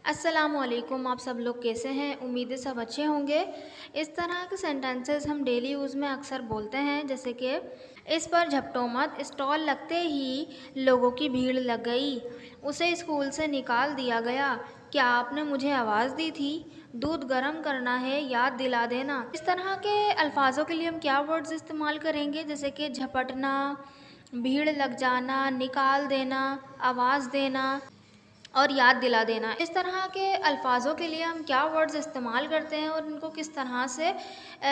अस्सलामुअलैकुम। आप सब लोग कैसे हैं? उम्मीद है सब अच्छे होंगे। इस तरह के सेंटेंसेस हम डेली यूज़ में अक्सर बोलते हैं, जैसे कि इस पर झपटो मत, स्टॉल लगते ही लोगों की भीड़ लग गई, उसे स्कूल से निकाल दिया गया, क्या आपने मुझे आवाज़ दी थी, दूध गर्म करना है याद दिला देना। इस तरह के अल्फाजों के लिए हम क्या वर्ड्स इस्तेमाल करेंगे, जैसे कि झपटना, भीड़ लग जाना, निकाल देना, आवाज़ देना और याद दिला देना। इस तरह के अल्फाजों के लिए हम क्या वर्ड्स इस्तेमाल करते हैं और इनको किस तरह से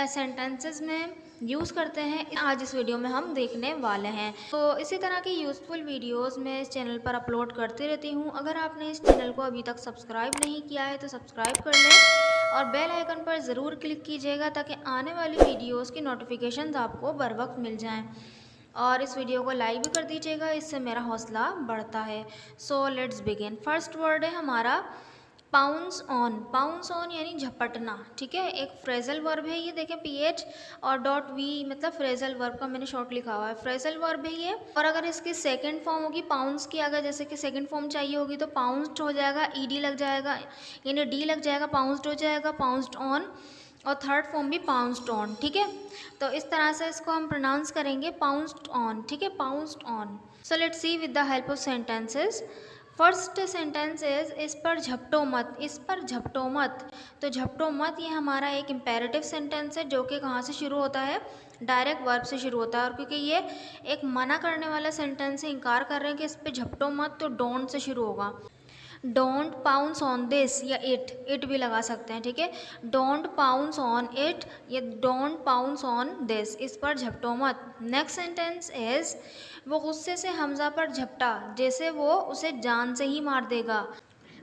सेंटेंसेस में यूज़ करते हैं, आज इस वीडियो में हम देखने वाले हैं। तो इसी तरह की यूज़फुल वीडियोस मैं इस चैनल पर अपलोड करती रहती हूँ। अगर आपने इस चैनल को अभी तक सब्सक्राइब नहीं किया है तो सब्सक्राइब कर लें और बेल आइकन पर ज़रूर क्लिक कीजिएगा ताकि आने वाली वीडियोज़ की नोटिफिकेशंस आपको बर वक्त मिल जाएँ। और इस वीडियो को लाइक भी कर दीजिएगा, इससे मेरा हौसला बढ़ता है। So let's begin. First word है हमारा पाउंस ऑन। पाउंस ऑन यानी झपटना, ठीक है। एक फ्रेजल वर्ब है ये, देखें पीएच और डॉट वी मतलब फ्रेजल वर्ब का मैंने शॉर्ट लिखा हुआ है, फ्रेजल वर्ब है ये। और अगर इसकी सेकंड फॉर्म होगी पाउंस की, अगर जैसे कि सेकंड फॉर्म चाहिए होगी तो पाउंस्ड हो जाएगा, ईडी लग जाएगा यानी डी लग जाएगा, पाउंस्ड हो जाएगा, पाउंस्ड ऑन। और थर्ड फॉर्म भी पाउंस्ड ऑन, ठीक है। तो इस तरह से इसको हम प्रोनाउंस करेंगे पाउंस्ड ऑन, ठीक है, pounced on. So let's see with the help of sentences. First sentence इस पर झपटो मत, इस पर झपटो मत। तो झपटो मत ये हमारा एक इम्पेरेटिव सेंटेंस है जो कि कहाँ से शुरू होता है, डायरेक्ट वर्ब से शुरू होता है। और क्योंकि ये एक मना करने वाला सेंटेंस है, इनकार कर रहे हैं कि इस पर झपटो मत, तो डोंट से शुरू होगा। डोंट पाउंस ऑन दिस या इट भी लगा सकते हैं, ठीक है। डोंट पाउंस ऑन इट या डोंट पाउंस ऑन दिस, इस पर झपटो मत। नेक्स्ट सेंटेंस इज वो गुस्से से हमजा पर झपटा जैसे वो उसे जान से ही मार देगा।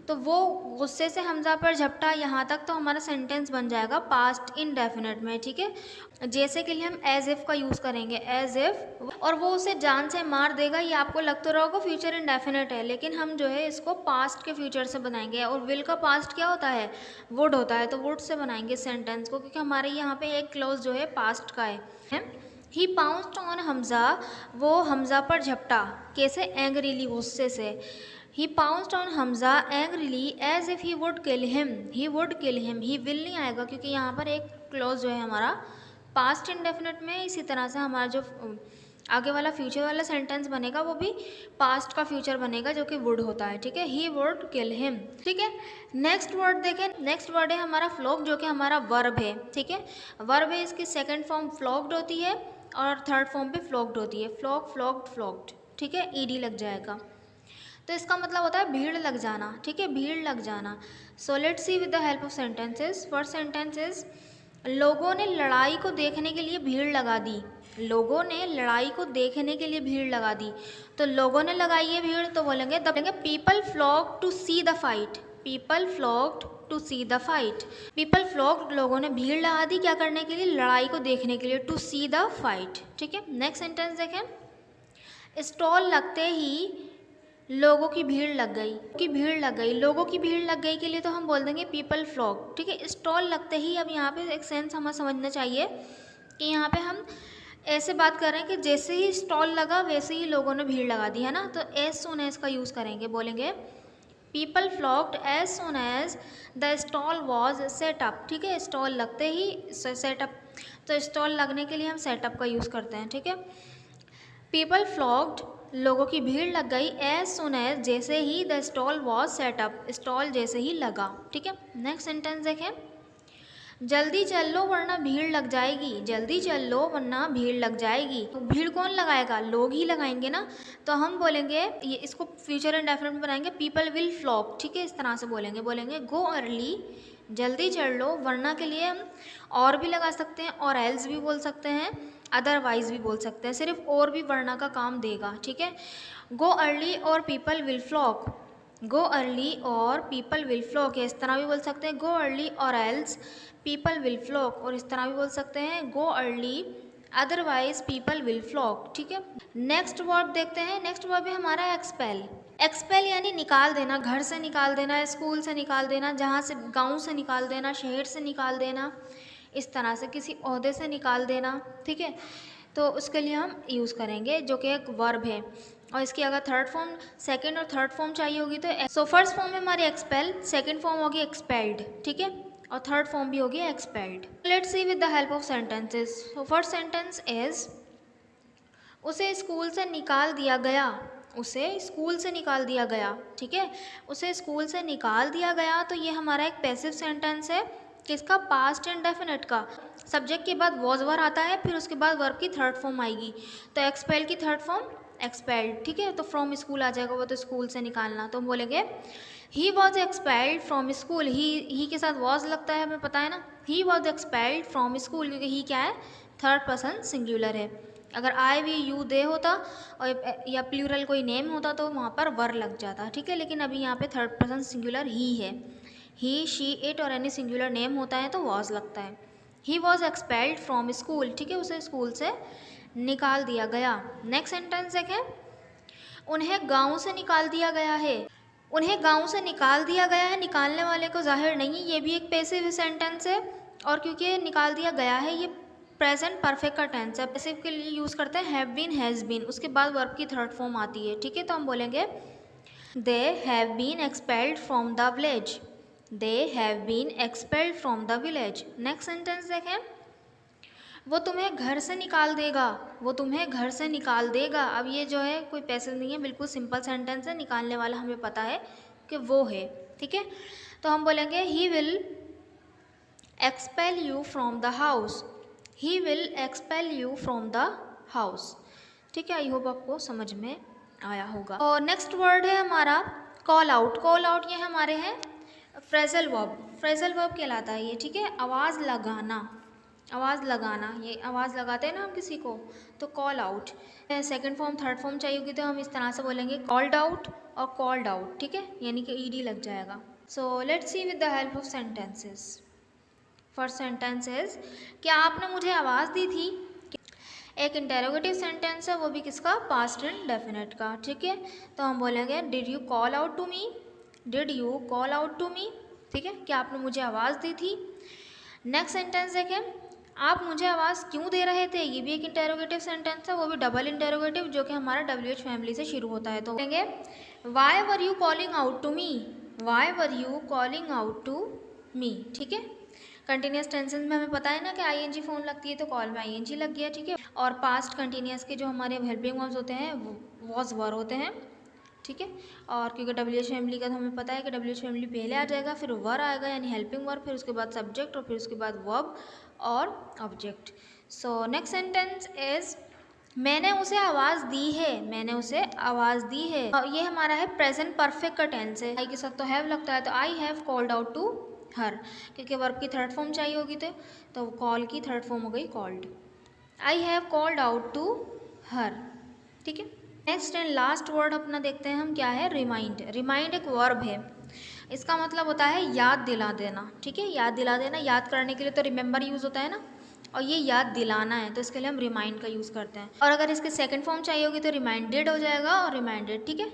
तो वो गुस्से से हमजा पर झपटा, यहाँ तक तो हमारा सेंटेंस बन जाएगा पास्ट इनडेफिनेट में, ठीक है। जैसे के लिए हम एज इफ़ का यूज़ करेंगे, एज इफ़। और वो उसे जान से मार देगा, ये आपको लग तो रहा होगा फ्यूचर इनडेफिनेट है, लेकिन हम जो है इसको पास्ट के फ्यूचर से बनाएंगे। और विल का पास्ट क्या होता है, वुड होता है, तो वुड से बनाएंगे सेंटेंस को, क्योंकि हमारे यहाँ पे एक क्लोज जो है पास्ट का है। ही पाउंस्ड ऑन हमजा, वो हमजा पर झपटा, कैसे, एंग्रीली, गुस्से से। He pounced on Hamza angrily as if he would kill him, he would kill him. He will नहीं आएगा क्योंकि यहाँ पर एक क्लॉज जो है हमारा पास्ट इंडेफिनिट में। इसी तरह से हमारा जो आगे वाला फ्यूचर वाला सेंटेंस बनेगा वो भी पास्ट का फ्यूचर बनेगा जो कि वुड होता है, ठीक है। ही वुड किल हिम, ठीक है। नेक्स्ट वर्ड देखें, नेक्स्ट वर्ड है हमारा फ्लॉक, जो कि हमारा वर्ब है, ठीक है। वर्ब है, इसकी सेकेंड फॉर्म फ्लॉक्ड होती है और थर्ड फॉर्म भी फ्लॉक्ड होती है। फ्लॉक, फ्लॉक्ड, फ्लॉक्ड, ठीक है, ईडी लग जाएगा। तो इसका मतलब होता है भीड़ लग जाना, ठीक है, भीड़ लग जाना। So let's see with the help of sentences. First sentence is लोगों ने लड़ाई को देखने के लिए भीड़ लगा दी। लोगों ने लड़ाई को देखने के लिए भीड़ लगा दी। तो लोगों ने लगाई है भीड़, तो बोलेंगे people flock to see the fight. People flocked to see the fight. People flocked, लोगों ने भीड़ लगा दी, क्या करने के लिए, लड़ाई को देखने के लिए, टू सी द फाइट, ठीक है। नेक्स्ट सेंटेंस देखें। स्टॉल लगते ही लोगों की भीड़ लग गई, की भीड़ लग गई, लोगों की भीड़ लग गई के लिए तो हम बोल देंगे पीपल फ्लॉक, ठीक है। स्टॉल लगते ही, अब यहाँ पे एक सेंस हमें समझना चाहिए कि यहाँ पे हम ऐसे बात कर रहे हैं कि जैसे ही स्टॉल लगा वैसे ही लोगों ने भीड़ लगा दी, है ना। तो एज सोन एज का यूज़ करेंगे, बोलेंगे people flocked as soon as the stall was set up, ठीक है। स्टॉल लगते ही सेटअप, तो स्टॉल लगने के लिए हम सेटअप का यूज़ करते हैं, ठीक है। पीपल फ्लॉक्ड, लोगों की भीड़ लग गई, एज सुन एज, जैसे ही, the stall was set up, stall जैसे ही लगा, ठीक है। नेक्स्ट सेंटेंस देखें। जल्दी चल लो वरना भीड़ लग जाएगी। जल्दी चल लो वरना भीड़ लग जाएगी। तो भीड़ कौन लगाएगा, लोग ही लगाएंगे ना। तो हम बोलेंगे, ये इसको फ्यूचर इंडेफिनिट में बनाएंगे, पीपल विल फ्लॉक, ठीक है। इस तरह से बोलेंगे, बोलेंगे गो अर्ली, जल्दी चल लो, वरना के लिए हम और भी लगा सकते हैं, और एल्स भी बोल सकते हैं, अदरवाइज भी बोल सकते हैं, सिर्फ और भी वरना का काम देगा, ठीक है। Go early or people will flock, go early or people will flock, इस तरह भी बोल सकते हैं, go early or else people will flock, और इस तरह भी बोल सकते हैं, go early otherwise people will flock, ठीक है। नेक्स्ट वर्ब देखते हैं। नेक्स्ट वर्ब है हमारा एक्सपेल। एक्सपेल यानी निकाल देना, घर से निकाल देना, स्कूल से निकाल देना, जहाँ से, गांव से निकाल देना, शहर से निकाल देना, इस तरह से किसी ओहदे से निकाल देना, ठीक है। तो उसके लिए हम यूज़ करेंगे, जो कि एक वर्ब है। और इसकी अगर थर्ड फॉर्म, सेकंड और थर्ड फॉर्म चाहिए होगी तो सो फर्स्ट फॉर्म है हमारी एक्सपेल, सेकंड फॉर्म होगी एक्सपेल्ड, ठीक है, और थर्ड फॉर्म भी होगी expelled. Let's see with the help of sentences. So first sentence is उसे स्कूल से निकाल दिया गया, उसे स्कूल से निकाल दिया गया, ठीक है, उसे स्कूल से निकाल दिया गया। तो ये हमारा एक पैसिव सेंटेंस है, किसका, पास्ट इंडेफिनिट का। सब्जेक्ट के बाद वॉज वर आता है, फिर उसके बाद वर्ब की थर्ड फॉर्म आएगी, तो एक्सपेल की थर्ड फॉर्म एक्सपेल्ड, ठीक है, तो फ्रॉम स्कूल आ जाएगा, वो तो स्कूल से निकालना, तो हम बोलेंगे he was expelled from school. He के साथ वॉज लगता है, हमें पता है ना, he was expelled from school, क्योंकि ही क्या है, थर्ड पर्सन सिंगुलर है। अगर आई वी यू दे होता और या प्लूरल कोई नेम होता तो वहाँ पर वर लग जाता, ठीक है, लेकिन अभी यहाँ पे थर्ड पर्सन सिंगुलर ही है। ही, शी, इट और एनी सिंगुलर नेम होता है तो वॉज लगता है। ही वॉज एक्सपेल्ड फ्रॉम स्कूल, ठीक है, उसे स्कूल से निकाल दिया गया। नेक्स्ट सेंटेंस देखें, उन्हें गाँव से निकाल दिया गया है। उन्हें गाँव से निकाल दिया गया है, निकालने वाले को जाहिर नहीं, ये भी एक पैसिव सेंटेंस है, और क्योंकि निकाल दिया गया है ये प्रेजेंट परफेक्ट का टेंस है, पैसिव के लिए यूज़ करते हैं हैव बीन, हैज़ बीन, उसके बाद वर्ब की थर्ड फॉर्म आती है, ठीक है, तो हम बोलेंगे they have been expelled from the village, they have been expelled from the village. Next sentence देखें, वो तुम्हें घर से निकाल देगा, वो तुम्हें घर से निकाल देगा। अब ये जो है कोई पैसिव नहीं है, बिल्कुल सिंपल सेंटेंस है, निकालने वाला हमें पता है कि वो है, ठीक है, तो हम बोलेंगे he will expel you from the house, he will expel you from the house, ठीक है, आई होप आपको समझ में आया होगा। और नेक्स्ट वर्ड है हमारा कॉल आउट। कॉल आउट ये हमारे हैं फ्रेजल वर्ब, फ्रेजल वर्ब कहलाता है ये, ठीक है, आवाज़ लगाना, आवाज़ लगाना, ये आवाज़ लगाते हैं ना हम किसी को, तो call out. Second form third form चाहिए होगी तो हम इस तरह से बोलेंगे कॉल्ड आउट और कॉल्ड आउट, ठीक है, यानी कि ईडी लग जाएगा। So let's see with the help of sentences. First sentence is, क्या आपने मुझे आवाज़ दी थी। एक इंटेरोगेटिव सेंटेंस है, वो भी किसका, पास्ट इंडेफिनिट का, ठीक है, तो हम बोलेंगे did you call out to me, did you call out to me, ठीक है, क्या आपने मुझे आवाज़ दी थी। नेक्स्ट सेंटेंस देखें, आप मुझे आवाज़ क्यों दे रहे थे, ये भी एक इंटेरोगेटिव सेंटेंस है, वो भी डबल इंटेरोगेटिव, जो कि हमारा WH फैमिली से शुरू होता है, तो बोलेंगे why were you calling out to me, why were you calling out to me, ठीक है। कंटिन्यूस टेंसेस में हमें पता है ना कि आईएनजी फॉर्म लगती है, तो कॉल में आईएनजी लग गया, ठीक है, और पास्ट कंटिन्यूस के जो हमारे हेल्पिंग वर्ब्स होते हैं वो वॉज वर होते हैं, ठीक है, और क्योंकि WH फैमिली का तो हमें पता है कि WH फैमिली पहले आ जाएगा, फिर वर आएगा यानी हेल्पिंग वर्ब, फिर उसके बाद सब्जेक्ट और फिर उसके बाद वर्ब और object. So next sentence is, मैंने उसे आवाज़ दी है, मैंने उसे आवाज़ दी है, ये हमारा है प्रेजेंट परफेक्ट का टेंस है, आई के साथ तो हैव लगता है, तो I have called out to her, क्योंकि वर्ब की थर्ड फॉर्म चाहिए होगी तो कॉल की थर्ड फॉर्म हो गई called. I have called out to her, ठीक है। नेक्स्ट एंड लास्ट वर्ड अपना देखते हैं हम, क्या है, रिमाइंड। रिमाइंड एक वर्ब है, इसका मतलब होता है याद दिला देना, ठीक है, याद दिला देना, याद करने के लिए तो रिमेंबर यूज़ होता है ना, और ये याद दिलाना है, तो इसके लिए हम रिमाइंड का यूज़ करते हैं, और अगर इसके सेकंड फॉर्म चाहिए होगी तो रिमाइंडेड हो जाएगा और रिमाइंडेड, ठीक है,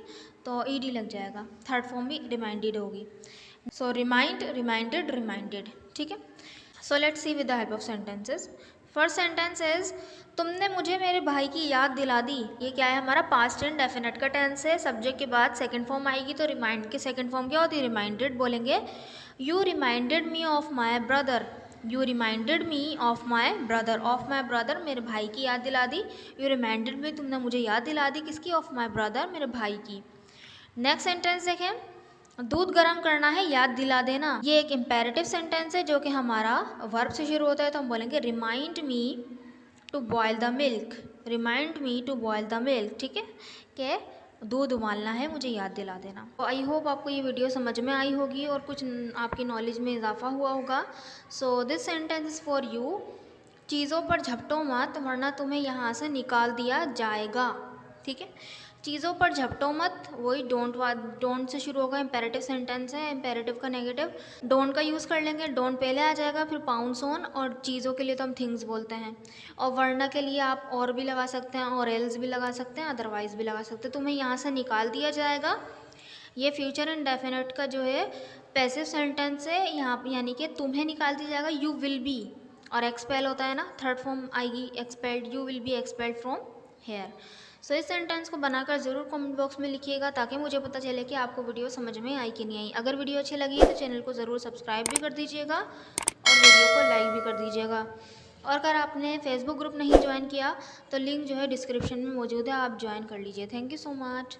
तो ईडी लग जाएगा, थर्ड फॉर्म भी रिमाइंडेड होगी। सो रिमाइंड, रिमाइंडेड, रिमाइंडेड, ठीक है। So let's see with the help of sentences. First sentence is, तुमने मुझे मेरे भाई की याद दिला दी। ये क्या है, हमारा पास्ट इंडेफिनिट का टेंस है, सब्जेक्ट के बाद सेकंड फॉर्म आएगी तो रिमाइंड की सेकंड फॉर्म क्या होती है, रिमाइंडेड, बोलेंगे you reminded me of my brother, you reminded me of my brother, of my brother, मेरे भाई की याद दिला दी। यू रिमाइंडेड मी, तुमने मुझे याद दिला दी, किसकी, ऑफ माई ब्रदर, मेरे भाई की। नेक्स्ट सेंटेंस देखें, दूध गर्म करना है, याद दिला देना, ये एक इम्पेरेटिव सेंटेंस है जो कि हमारा वर्ब से शुरू होता है, तो हम बोलेंगे remind me to boil the milk, remind me to boil the milk, ठीक है, कि दूध उबालना है, मुझे याद दिला देना। तो आई होप आपको ये वीडियो समझ में आई होगी और कुछ आपकी नॉलेज में इजाफा हुआ होगा। So this sentence is for you, चीज़ों पर झपटो मत वरना तुम्हें यहाँ से निकाल दिया जाएगा, ठीक है, चीज़ों पर झपटो मत, वही डोंट से शुरू होगा, इम्पेरेटिव सेंटेंस है, इम्पेरेटिव का नेगेटिव डोंट का यूज़ कर लेंगे, डोंट पहले आ जाएगा, फिर पाउंस ऑन, और चीज़ों के लिए तो हम थिंग्स बोलते हैं, और वरना के लिए आप और भी लगा सकते हैं, और एल्स भी लगा सकते हैं, अदरवाइज भी लगा सकते हैं। तुम्हें यहाँ से निकाल दिया जाएगा, ये फ्यूचर इंडेफिनिट का जो है पैसिव सेंटेंस है, यहाँ यानी कि तुम्हें निकाल दिया जाएगा, यू विल बी, और एक्सपेल होता है ना, थर्ड फॉर्म आएगी expelled, you will be expelled from here. So इस सेंटेंस को बनाकर ज़रूर कमेंट बॉक्स में लिखिएगा ताकि मुझे पता चले कि आपको वीडियो समझ में आई कि नहीं आई। अगर वीडियो अच्छी लगी है तो चैनल को ज़रूर सब्सक्राइब भी कर दीजिएगा और वीडियो को लाइक भी कर दीजिएगा। और अगर आपने फेसबुक ग्रुप नहीं ज्वाइन किया तो लिंक जो है डिस्क्रिप्शन में मौजूद है, आप ज्वाइन कर लीजिए। Thank you so much.